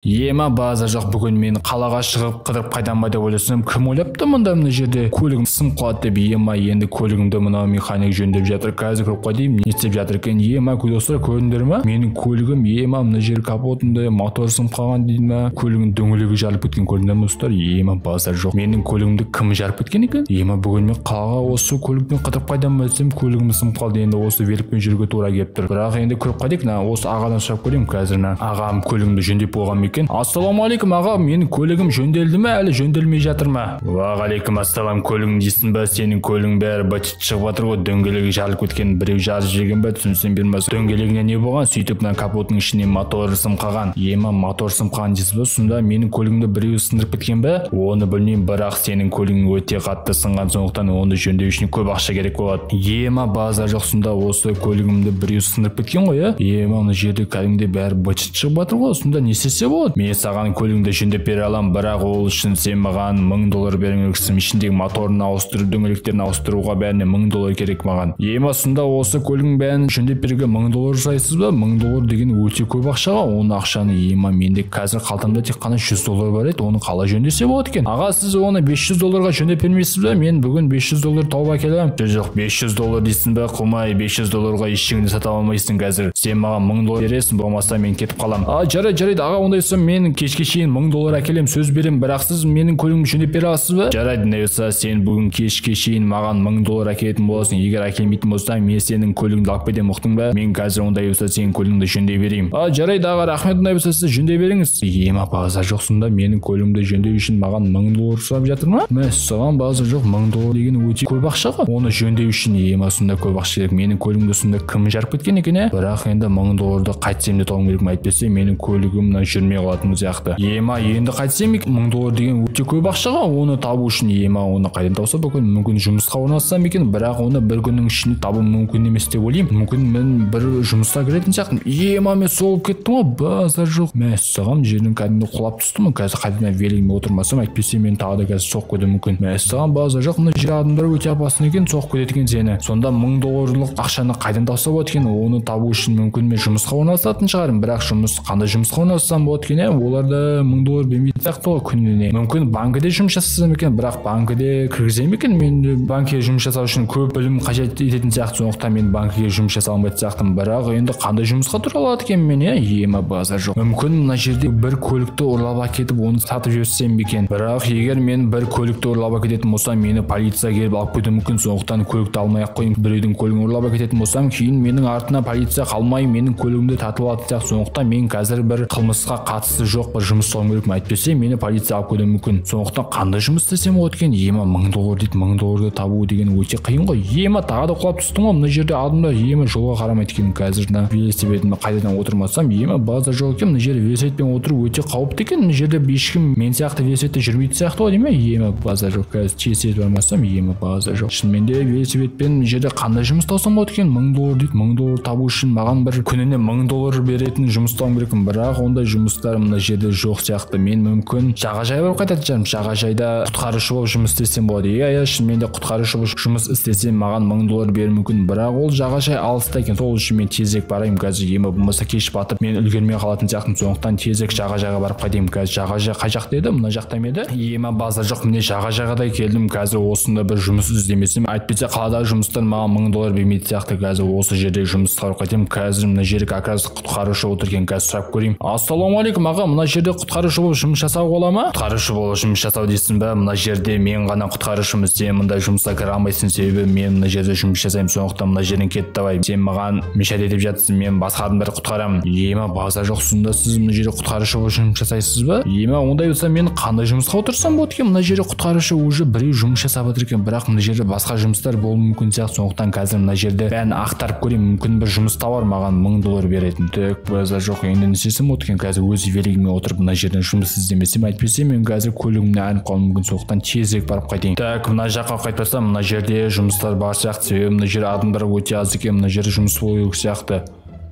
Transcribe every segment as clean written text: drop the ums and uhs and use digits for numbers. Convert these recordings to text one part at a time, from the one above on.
Ема база жоқ, бүгін мен қалаға шығып қыдырып қайдан ба деп ойласам, кім ойлапты мында мына жерде көлігім сынып қалады деп. Ема енді көлігімді мына механик жөндеп жатыр. Қазір көріп қойдым не істеп жатыр екен. Ема достар, көрдіңдер ме? Менің көлігім ема мына жер капотында мотор сынып қалған дейді ме? Көлігінің дөңгелегі жарылып кеткен, көрдіңдер ме достар? Ема база жоқ. Менің көлігімді кім жарып кеткен екен? Ема бүгін мен қалаға осы көлікпен қыдырып қайдан ба десем, көлігім сынып қалды. Енді осы великпен жүруге тура келіп тұр. Бірақ енді көріп қайдық, осы ағадан сұрап көрейін қазір. Ағам көлігімді жөндеп болған екен. Ассалаумағалейкум аға, менің көлігім жөнделді ме, әлі жөнделмей жатыр ма? Уағалейкум ассалам, көлігің дейсің ба? Сенің көлігің бәрі быт шығып жатыр ғой, дөңгелегі жарылып кеткен, біреу жарып жіберген бе, түсінсем бермес. Дөңгелегіне не болған? Сөйтіп мына капоттың ішіне мотор сынып қалған. Ема мотор сынып қалған дейсіз ба? Сонда менің көлігімді біреу сындырып кеткен бе? Оны білмеймін, бірақ сенің көлігің өте қатты сынған, сондықтан оны жөндеу үшін көп ақша керек болады. Ема база жоқ, сонда осы көлігімді біреу сындырып кеткен ғой, а? Ема мына жерде кәдімгідей бәрі быт шығып жатыр ғой, сонда не істесе болады? Мен саған көлігіңді жөндеп бере аламын, бірақ ол үшін сен маған $1000 беруің керексің. Ішіндегі моторын ауыстыру, дөңгелектерін ауыстыруға бәріне $1000 керек маған. Ема сонда осы көлігің бәрін жөндеп беруге $1000 сұрайсыз ба? $1000 деген өте көп ақшаға. Оны ақшаны ема менде қазір қалтамда тек қана $100 бар еді. Оны қалай жөндесе болады екен? Аға, сіз оны $500 жөндеп бермейсіз ба? Мен бүгін $500 тауып әкелемін. Жоқ, $500 дейсің бе? Құмай, $500 ештеңені сата алмайсың қазір. Сен маған $1000 бересің, болмаса мен кетіп қалам. Жарайды аға, ондайса мен кешке шейін $1000 әкелем, сөз берем, бірақ сіз менің көлігімді жөндеп бере аласыз ба? Жарайды, несі сен бүгін кешке шейін маған $1000 әкелетін боласың. Егер әкелмейтін болсаң, мен сенің көлігіңді алып кетемін, ұқтың ба? Мен қазір ондай болса сенің көлігіңді жөндей берейін. Жарайды аға, рахмет, ондай болса сіз жөндей беріңіз. Ема база жоқ, сонда менің көлігімді жөндеу үшін маған $1000 сұрап жатыр ма? Мәссаған, база жоқ, $1000 деген өте көп ақша ғой. Оны жөндеу үшін ема сонда көп ақша керек. Менің көлігімді сонда кім жарып кеткен екен, бірақ енді $1000 қайтсем де тауым керек, әйтпесе менің көлігім жүрмей қалатын сияқты. Ема енді қайтсем, $1000 деген өте көп ақшаға. Оны табу үшін ема оны қайдан тауса мүмкін жұмысқа орналассам екен, бірақ оны бір күннің ішінде табу мүмкін емес деп ойлаймын. Мүмкін мен бір жұмысқа кіретін сияқтымын. Ема мен солып кеттім ғой, базар жоқ. Мәссаған, жерден кәдімгі құлап түстім. Қазір қайтадан велигіме отырмасам, әйтпесе мен тағы да қазір соғып кетуім мүмкін. Мәссаған, базар жоқ. Мына жер адамдар өте опасно екен, соғып кетеді екен сені. Сонда $1000 ақшаны қайдан тауса болады екен? Оны табу үшін мүмкін мен жұмысқа орналасатын шығармын, бірақ қандай жұмысқа орналассам болады екен? Оларда $1000 бермейтін сияқты ғой күніне. Мүмкін банкіде жұмыс жасасам екен, бірақ банкіде кіргіземін екен? Мен банкіге жұмыс жасау үшін көп білім қажет ететін сияқты, сондықтан мен банкіге жұмыс жасай алмайтын сияқтымын. Бірақ енді қандай жұмысқа тұра алады екен мен? Ема база жоқ. Мүмкін мына жерде бір көлікті ұрлап әкетіп, оны сатып жіберсем екен. Бірақ егер мен бір көлікті ұрлап әкететін болсам, мені полиция келіп алып кетуі мүмкін, сондықтан көлікті алмай ақ қояйын. Біреудің көлігін ұрлап әкететін болсам, кейін менің артына полиция қалмай менің көлігімді тартып алатын сияқты. Сондықтан мен қазір бір қылмысқа қатысы жоқ бір жұмыс жасауым керек, әйтпесе мені полиция алып кетуі мүмкін. Сондықтан қандай жұмыс істесем болады екен? Ема $1000 дейді, $1000 табу деген өте қиын ғой. Ема тағы да құлап түстім ғой, мына жерде алдымда ема жолға қарамайды екен. Қазір велосипедімді қайтадан отырмасам, ема база жоқ екен. Мына жерде велосипедпен отыру өте қауіпті екен. Мына жерде ешкім мен сияқты велосипедте жүрмейтін сияқты ғой, дейме? Ема база жоқ. Қазір тез бармасам, ема база жоқ. Шынымен де велосипедпен мына жерде қандай жұмыс тауысам болады екен? $1000 дейді. $1000 табу үшін маған бір күніне $1000 беретін жұмыс тауым керекпін, бірақ ондай жұмыстар мына жерде жоқ сияқты. Мен мүмкін жағажай барып қайтатын шығармын. Жағажайда құтқарушы болып жұмыс істесем болады. Шынымен де құтқарушы болып жұмыс істесем маған $1000 беруі мүмкін, бірақ ол жағажай алыста екен. Сол үшін мен тезірек барайын қазір. Ема болмаса кеш батып мен үлгермей қалатын сияқтымын. Сондықтан тезірек жағажайға барып қайтайын. Қазір жағажай қай жақта еді? Мына жақта ма еді? Ема базар жоқ. Міне жағажайға да келдім. Қазір осында бір жұмыс іздемесем, әйтпесе қаладағы жұмыстан маған $1000 бермейтін сияқты. Қазір осы жерде жұмысқа барып қайтайын. Қазір мына жерде как раз құтқарушы отыр екен. Қазір сұрап көрейін. Ассалаумағалейкум аға, мына жерде құтқарушы болып жұмыс жасауға бола ма? Құтқарушы болып жұмыс жасау дейсің бе? Мына жерде мен ғана құтқарушымыз. Сен мындай жұмысқа кіре алмайсың, себебі мен мына жерде жұмыс жасаймын. Сондықтан мына жерден кет давай. Сен маған мешайт етіп жатсың, мен басқа адамдарды құтқарамын. Ема база жоқ, сонда сіз мына жерде құтқарушы болып жұмыс жасайсыз ба? Ема ондай болса мен қандай жұмысқа отырсам болады екен? Мына жерде құтқарушы уже біреу жұмыс жасап жатыр екен, бірақ мына жерде басқа жұмыстар болуы мүмкін сияқты. Сондықтан қазір мына жерде бәрін ақтарып көрейін, мүмкін бір жұмыс табар маған $1000 беретін. Тек база жоқ. Енді не істесем болады екен? Қазір өз велигіме отырып мына жерден жұмыс іздемесем, әйтпесе мен қазір көлігімнен айнып қалуым мүмкін. Сондықтан тезірек барып қайтайын. Так, мына жаққа қайтпасам, мына жерде жұмыстар бар сияқты, себебі мына жерде адамдар өте аз екен. Мына жерде жұмыс болу керек сияқты.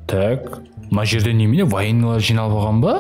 Так, мына жерде немене военныйлар жиналып алған ба?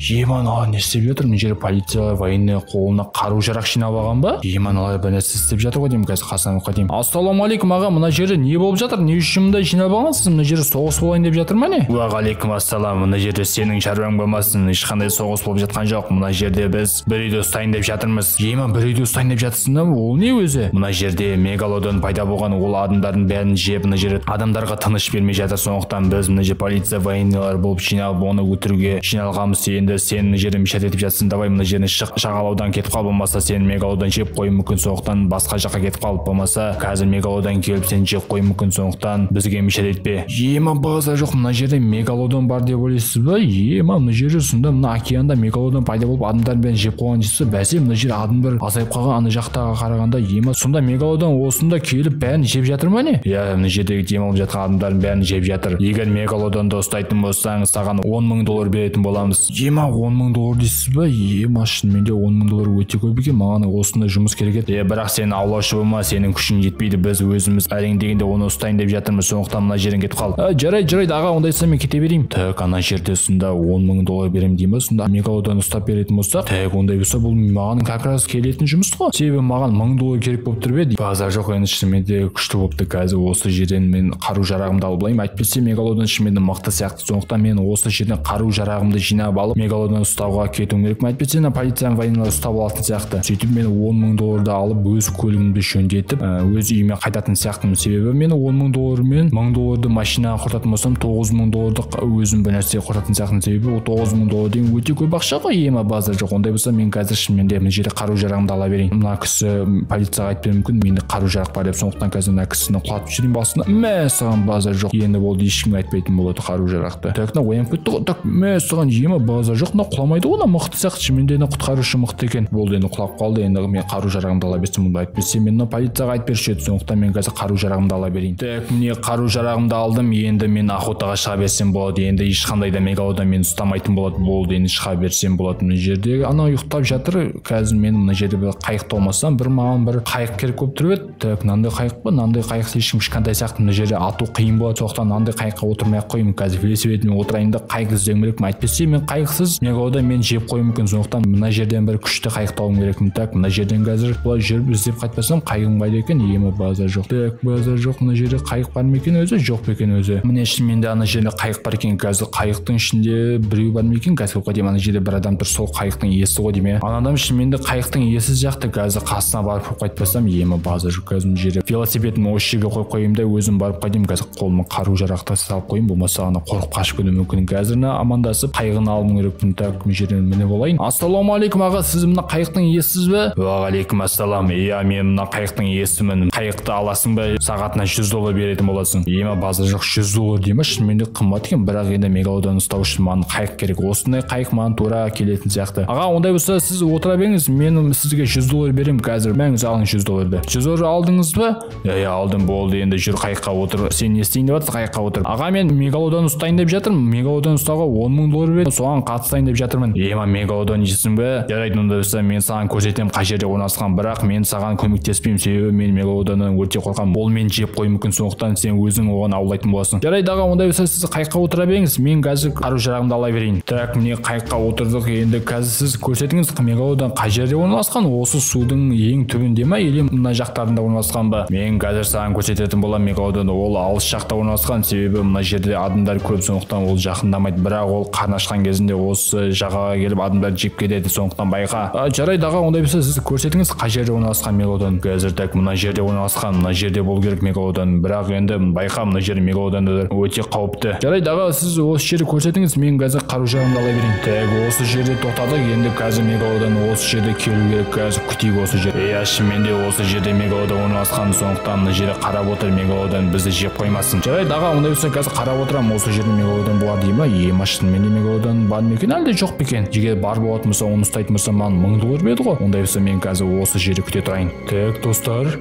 Еман, не істеп жатыр? Мына жерде полиция, военный қолына қару-жарақ жинап алған ба? Еман, бір нәрсе істеп жатыр ғой деймін, қазір Хасановқа деймін. Ассалаумағалейкум аға, мына жерде не болып жатыр? Не үшін мындай жинап алғансыз? Мына жерде соғыс болайын деп жатыр ма не? Уағалейкум ассалам. Мына жерде сенің шаруаң болмасын, ешқандай соғыс болып жатқан жоқ. Мына жерде біз бір үйді ұстайын деп жатырмыз. Еман, бір үйді ұстайын деп жатырсың ба? Ол не өзі? Мына жерде мегалодон пайда болған, ол адамдардың бәрін жеп, мына жерде адамдарға тыныш бермей жатыр. Сондықтан біз мына жерде полиция, военныйлар болып жиналып оны өлтіруге жиналғанбыз. Енді сен мына жерде мешат етіп жатсың, давай мына жерден шық, жағалаудан кетіп қал, болмаса сен мегалодон жеп қоюы мүмкін. Сондықтан басқа жаққа кетіп қалып, болмаса қазір мегалодон келіп сен жеп қоюы мүмкін. Сондықтан бізге мешат етпе. Ема базар жоқ, мына жерде мегалодон бар деп ойлайсыз ба? Ема мына жерде сонда мына океанда мегалодон пайда болып адамдардың бәрін жеп қойған дейсіз. Бәсе мына жерде адамдар азайып қалған, ана жақтаға қарағанда. Ема сонда мегалодон осында келіп бәрін жеп жатыр ма не? Иә, мына жердегі демалып жатқан адамдардың бәрін жеп жатыр. Егер мегалодонды ұстайтын болсаң, саған $10,000 беретін боламыз. Ема $10,000 дейсіз ба? Ема шынымен де $10,000 өте көп екен, маған осындай жұмыс керек еді. Бірақ сен аулаушы болма, сенің күшің жетпейді, біз өзіміз әрең дегенде оны ұстайын деп жатырмыз. Сондықтан мына жерден кетіп қал. Жарайды аға, ондайса мен кете берейін. Так, ана жерде сонда $10,000 беремін деймін ба? Сонда мегалодон ұстап беретін болса, так, ондай болса бұл маған как раз келетін жұмыс қой. Себебі маған $1000 керек болып тұр еді. Базар жоқ, енді шынымен де күшті болыпты. Қазір осы жерден мен қару-жарағымды алып алайын. Әйтпесе мегалодон шынымен де мықты сияқты. Сондықтан мен осы жерден қару-жарағымды жинап алып мегалодон ұстауға кетуім керек. Әйтпесе полиция, военныйлар ұстап алатын сияқты. Сөйтіп мен $10,000 алып өз көлігімді жөндетіп, өз үйіме қайтатын сияқтымын. Себебі мен $10,000 мен $1000 машинаға құртатын болсам, $9,000 өзім бір нәрсе құртатын сияқтымын. Себебі ол $9,000 деген өте көп ақша ғой. Ема базар жоқ. Ондай болса мен қазір шынымен де мына жерде қару-жарағымды ала берейін. Мына кісі полицияға айтып беруі мүмкін, менде қару-жарақ бар деп. Сондықтан қазір мына кісіні құлатып жіберейін басына. Мә, саған базар жоқ. Енді болды, ешкімге айтпайтын болады қару-жарақты. Так, мына оянып кетті ғой. Так, мә, саған ема базар жоқ. Мына құламайды ғой, мына мықты сияқты. Шынымен де құтқарушы мықты екен. Болды, енді құлап қалды. Енді мен қару-жарағымды ала берсем, мұнда айтпесе мен полицияға айтып берші еді. Сондықтан мен қазір қару-жарағымды ала берейін. Так, міне қару-жарағымды алдым. Енді мен охотаға шыға берсем болады. Енді ешқандай да мегалодон мені ұстамайтын болады. Болды, енді шыға берсем болады. Мына жерде ана ұйықтап жатыр. Қазір мен мына жерде бір қайықта болмасам, маған бір қайық керек болып тұр еді. Так, мынандай қайық па? Мынандай қайық ешкім кішкентай сияқты мына жерде ату қиын болады. Сондықтан мынандай қайыққа отырмай-ақ қояйын. Қазір велосипедіммен отырайын да қайық іздеуім керек. Әйтпесе мен қайықсыз мегалодон мені жеп қоюы мүмкін. Сондықтан мына жерден бір күшті қайық табуым керекпін. Так, мына жерден қазір былай жүріп іздеп қайтпасам, қайығым қайда екен? Ема базар жоқ. Так, базар жоқ. Мына жерде қайық бар ма екен өзі? Жоқ па екен өзі? Міне шынымен де ана жерде қайық бар екен. Қазір қайықтың ішінде біреу бар ма екен? Қазір қойдым, ана жерде бір адам тұр, сол қайықтың иесі ғой деймін. Ана адам шынымен де қайықтың иесі сияқты. Қазір қасына барып қайтпасам, ема базар жоқ. Қазір мына жерде велосипедімді осы жерге қойып қояйын да өзім барып қайтайын. Қазір қолыма қару-жарақты салып қояйын, болмаса ана қорқып қашып кетуі мүмкін. Қазір амандасып қайығын алуым керекпін. Так, мына жерден міне болайын. Ассалаумағалейкум аға, сіз мына қайықтың иесісіз бе? Уағалейкум ассалам. Иә, мен мына қайықтың иесімін. Қайықты аласың ба? Сағатына $100 беретін боласың. Ема базар жоқ, $100 деймін. Шынымен де қымбат екен, бірақ енді мегалодон ұстау үшін маған қайық керек. Осындай қайық маған тура келетін сияқты. Аға, ондай болса сіз отыра беріңіз, мен сізге $100 беремін қазір. Мәңіз алың $100. $100 алдыңыз ба? Иә, алдым, болды. Енді жүр қайыққа отыр. Сен не істейін деп жатсың? Қайыққа отыр. Аға, мен мегалодон ұстайын деп жатырмын. Мегалодон ұстауға $10,000 бер. Соған қатысайын деп жатырмын. Ема мегалодон дейсің бе? Жарайды, онда болса мен саған көрсетемін қай жерде орналасқан, бірақ мен саған көмектеспеймін. Себебі мен мегалодоннан өте қорқамын. Ол мені жеп қоюы мүмкін. Сондықтан сен өзің оған аулайтын боласың. Жарайды аға, ондай болса сіз қайыққа отыра беріңіз. Мен қазір қару-жарағымды ала берейін. Так, міне қайыққа отырдық. Енді қазір сіз көрсетіңіз, мегалодон қай жерде орналасқан? Осы судың ең түбінде ма, или мына жақтарында орналасқан ба? Мен қазір саған көрсететін боламын. Мегалодон ол алыс жақта орналасқан, себебі мына жерде адамдар көп, сондықтан ол жақындамайды. Бірақ ол қарны ашқан кезінде осы жағаға келіп адамдар жеп кетеді. Сондықтан байқа. Жарайды аға, ондай болса сіз көрсетіңіз қай жерде орналасқан мегалодон. Қазір так, мына жерде орналасқан, мына жерде болу керек мегалодон. Бірақ енді байқа, мына жерде мегалодон өте қауіпті. Жарайды аға, сіз осы жерді көрсетіңіз, мен қазір қару-жарағымды ала берейін. Так, осы жерде тоқтадық. Енді қазір мегалодон осы жерде келу керек. Қазір күтейік осы жерде. Иә, шынымен де осы жерде мегалодон орналасқан, сондықтан мына жерде қарап отыр, мегалодон бізді жеп қоймасын. Жарайды аға, ондай болса қазір қарап отырамын, осы жерде мегалодон бар дей ма? Ема шынымен де мегалодон бар ма екен, әлде жоқ па екен? Егер бар болатын болса, оны ұстайтын болса, маған $1000 береді ғой. Ондай болса мен қазір осы жерде күте тұрайын. Так, достар.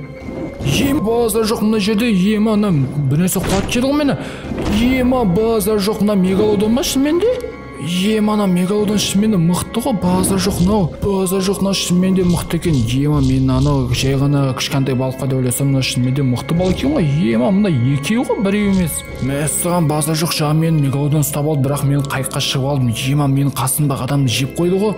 Ема базар жоқ мына жерде. Ема ана бір нәрсе құлатып жеді ғой мені. Ема базар жоқ, мына мегалодон ба шынымен де? Мана мегалодон шынымен де мықты ғой, базар жоқ мынау. Базар жоқ, мынау шынымен де мықты екен. Мен анау жай ғана кішкентай балыққа деп ойласам, мына шынымен де мықты балық екен ғой. Мына екеуі ғой, біреу емес. Мәссаған, базар жоқ, жаңа мен мегалодон ұстап алды, бірақ мен қайыққа шығып алдым. Менің қасымдағы адамды жеп қойды ғой.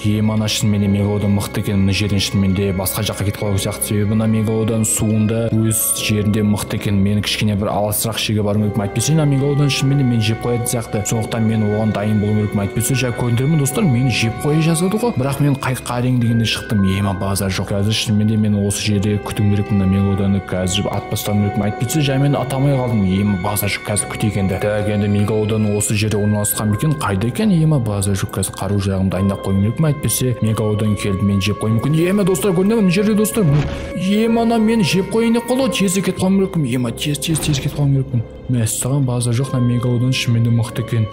Мана шынымен мегалодон мықты екен. Мына жерден шынымен де басқа жаққа кетіп қалу сияқты. Себебі мына мегалодон суында өз жерінде мықты екен. Мен кішкене бір алысырақ жерге баруым керек. Әйтпесе мына мегалодон шынымен де мені жеп қоятын сияқты. Сондықтан мен оған дайын болуым керек. Әйтпесе жаңа көрдіңдер ме достар, мені жеп қоя жаздады ғой. Бірақ мен қайыққа әрең дегенде шықтым. Базар жоқ. Қазір шынымен де мен осы жерде күтуім керек. Мына мегалодонды қазір атпастауым керек. Әйтпесе жаңа мен атамай қалдым. Базар жоқ, қазір күтейік енді. Так, енді мегалодон осы жерде орналасқан екен. Қайда екен? Базар жоқ. Қазір қару жарағымды дайындап қоюым керек. Әйтпесе мегалодон келді, мен жеп қоюым мүмкін. Достар, көрдіңдер ме? Мына жерде достар. Ана мені жеп қояйын деп қалды ғой. Тез кетіп қалуым керекпін. Тез кетіп қалуым керекпін. Мәссаған, базар жоқ, мегалодон шынымен де мықты екен.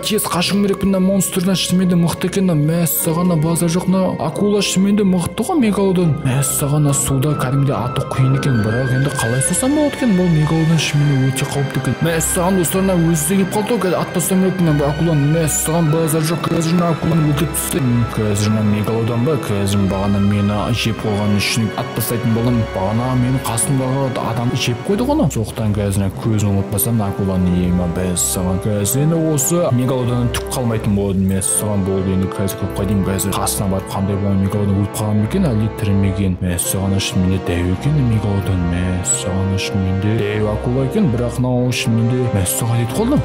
Тез қашуым керекпін. Монстрдан шынымен де мықты екен. Мәссаған, базар жоқ, акула шынымен де мықты ғой мегалодон. Мәссаған, суда кәдімгідей аты қиын екен. Бірақ енді қалай ұстасам болады екен? Бұл мегалодон шынымен өте қауіпті екен. Мәссаған, достар, өзі де келіп қалды ғой. Атпастан керекпін акуланы. Мәссаған, базар жоқ, қазір акуланы өлтіріп тастаймын. Қазір мегалодон ба? Қазір бағана мені жеп қойған үшін атпастайтын боламын. Бағана мені қасымдағы адам жеп қойды ғой. Соқтан қазір көзін ұмытпасам акуланы Мәссаған. Қазір енді осы мегалодоннан түк қалмайтын болды. Мәссаған, болды. Енді қазір көп қайдым. Қазір қасына барып қандай болған мегалодон өліп қалған екен, әлде тірі ме екен? Мәссаған, шынымен де дәу екен мегалодон. Мәссаған, шынымен де дәу акула екен, бірақ мынау шынымен де мәссаған етіп қалдым.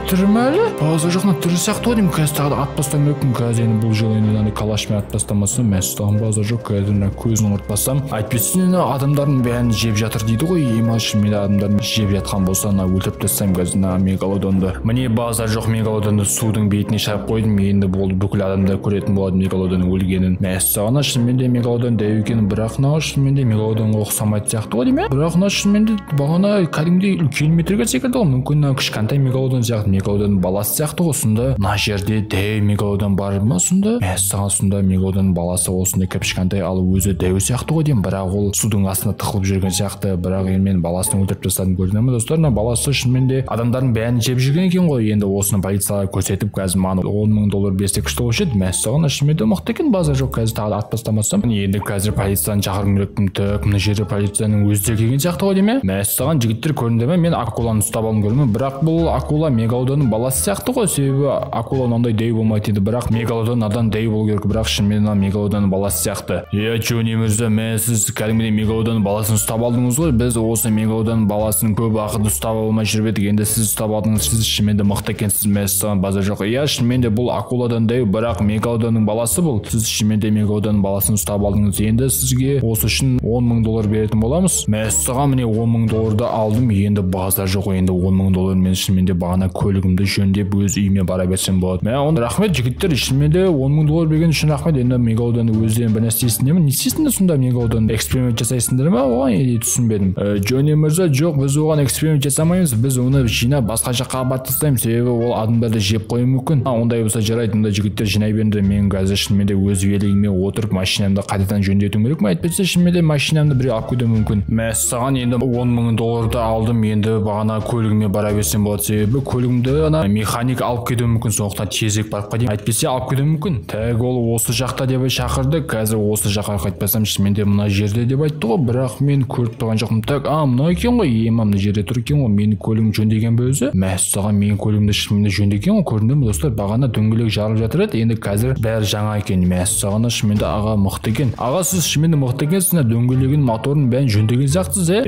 Тірі ме әлі? Базар жоқ, тірі сияқты ғой деймін. Қазір тағы атпастан мүмкін. Қазір енді бұл жолы енді калашпен атпастамасам, мәссаған, базар жоқ. Қазір көзін ұмытпасам, әйтпесе адамдардың бәрін жеп жатыр дейді ғой. Шынымен адамдардың жеп жатқан болса, өлтіріп тастаймын қазір мегалодонды. Міне базар жоқ, мегалодонды судың бетіне шығарып қойдым. Енді болды, бүкіл адамдар көретін болады мегалодон өлгенін. Мәссаған, шынымен де мегалодон дәу екен, бірақ шынымен де мегалодонға ұқсамайды сияқты ғой деймін. Бірақ шынымен де бағана кәдімгідей үлкен метрге секілді ғой. Мүмкін кішкентай мегалодон сияқты, мегалодонның баласы сияқты ғой. Сонда мына жерде дәу мегалодон бар ма сонда? Мәссаған, сонда мегалодонның баласы осындай кішкентай, ал өзі дәу сияқты ғой деймін. Бірақ ол судың астында тығылып жүрген сияқты. Бірақ енді мен баласын өлтіріп тастадым, көрдіңдер ме достар? Баласы шынымен де адамдардың бәрін жеп жүрген екен ғой. Енді осыны полицияға көрсетіп, қазір маған $10,000 берсе күшті болушы еді. Мәссаған, шынымен де мықты екен. Базар жоқ, қазір тағы атпастамасам. Енді қазір полицияны шақырғым керекпін. Мына жерде полицияның өзі де келген сияқты ғой деймін. Мәссаған, жігіттер, көрдіңдер ме? Мен акуланы ұстап алғым келдім. Бірақ бұл акула мегалодонның баласы сияқты ғой. Себебі акула ондай дәу болмайды еді. Бірақ мегалодон надан дәу болу керек. Бірақ шынымен мегалодонның баласы сияқты. Джонни мырза, сіз кәдімгідей мегалодонның баласын ұстап алдыңыз ғой. Біз осы мегалодонның баласын көп уақыт ұстап алмай жүріп едік. Енді сіз ұстап алдыңыз. Сіз шынымен де мықты екенсіз. Мәссаған, базар жоқ. Шынымен де бұл акуладан дәу, бірақ мегалодонның баласы бұл. Сіз шынымен де мегалодонның баласын ұстап алдыңыз. Енді сізге осы үшін $10,000 беретін боламыз. Мәссаған, міне $10,000 алдым. Енді базар жоқ. Енді $10,000 мен шынымен де бағана көлігімді жөндеп өз үйіме бара берсем болады. Рахмет жігіттер, шынымен де $10,000 берген үшін рахмет. Енді мегалодонды өздерін бір нәрсе істейсіңдер ме? Не істейсіңдер сонда мегалодонды? Эксперимент жасайсыңдар ма? Оған түсінбедім. Джонни мырза, жоқ, біз оған эксперимент жасамаймыз. Біз оны жинап басқа жаққа апарып тастаймыз. Себебі ол адамдарды жеп қоюы мүмкін. Ондай болса жарайды, онда жігіттер жинай беріңдер. Мен қазір шынымен де өз велигіме отырып машинамды қайтадан жөндетуім керек. Әйтпесе шынымен де машинамды біреу алып кетуі мүмкін. Мәссаған, енді $10,000 алдым. Енді бағана көлігіме бара берсем болады. Себебі көлігімді механик алып кетуі мүмкін. Сондықтан тезірек барып қайтайын. Әйтпесе алып кетуі мүмкін. Так, ол осы жақта деп шақырды. Қазір осы жаққа қайтпасам шынымен де мына жерде деп айтты ғой. Бірақ мен көріп тұрған жоқпын. Так, мына екен ғой. Мына жерде тұр екен ғой. Менің көлігім жөндеген бе өзі? Мәссаған, менің көлігімді шынымен де жөндеген ғой. Көрдіңдер ме достар? Бағана дөңгелек жарылып жатыр еді. Енді қазір бәрі жаңа екен. Мәссаған, шынымен де аға мықты екен. Аға, сіз шынымен де мықты екенсіз. Дөңгелегін, моторын бәрін жөндеген сияқтысыз,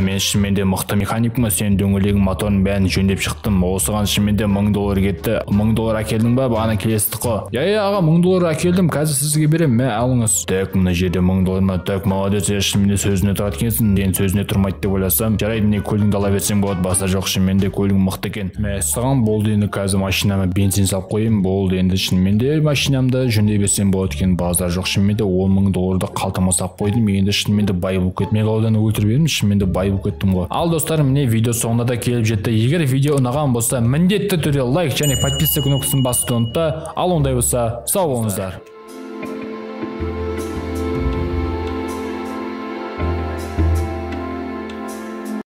мен шынымен де мықты механикпін. Сен дөңгелегін, моторын бәрін жөндеп шықтым. Осыған шынымен де $1000 кетті. $1000 әкелдің ба? Бағана келестік қой. Аға, $1000 әкелдім. Қазір сізге беремін. Алыңыз. Так, мына жерде $1000 ма? Так, молодец. Шынымен де сөзіне тұрады екенсің. Мен сөзіне тұрмайды деп ойласам, жарайды, міне көлігіңді ала берсең болады. Базар жоқ, шынымен де көлігің мықты екен. Мәссаған, болды. Енді қазір машинама бензин салып қойайын. Болды. Енді шынымен де машинамды жөндей берсем болады екен. Базар жоқ, шынымен де $10,000 қалтама салып қойдым. Енді шынымен де бай болып кеттім. Мегалодонды өлтіріп едім, шынымен де бай болып кеттім ғой. Ал достар, міне видео соңына да келіп жетті. Егер видео ұнаған болса, міндетті түрде лайк және подписка кнопкасын басуды ұмытпа. Ал ондай болса, сау болыңыздар.